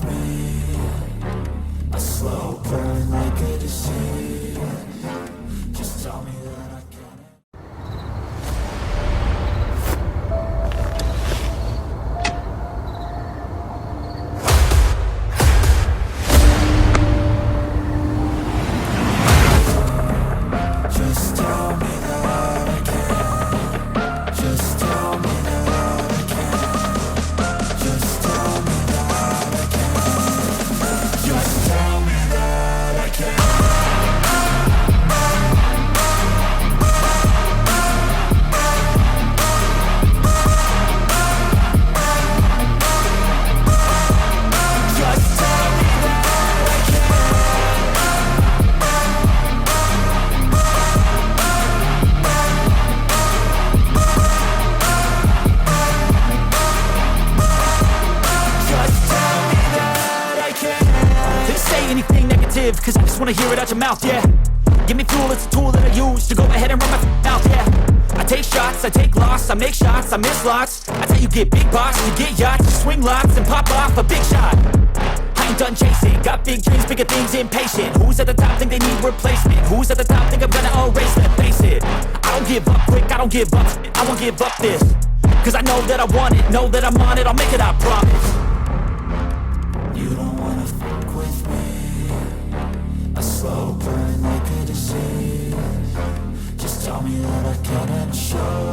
with me. A slow burn like a disease. Just tell me that I can. Just tell me that I can. Just tell me that I can. Just tell me that I can. Just tell me that I can. Just tell me that I can. Just tell me that I can. They say anything negative, cause I just wanna hear it out your mouth, yeah. Give me fuel, it's a tool that I use to go ahead and run my mouth, yeah. I take shots, I take loss, I make shots, I miss lots. I tell you get big box, you get yachts, you swing lots and pop off a big shot. I ain't done chasing, got big dreams, bigger things, impatient. Who's at the top think they need replacement? Who's at the top think I'm gonna erase them? Face it, I don't give up quick, I don't give up, I won't give up this. Cause I know that I want it, know that I'm on it, I'll make it, I promise. You don't wanna fuck with me. A slow burn like a disease. Just tell me that I can and show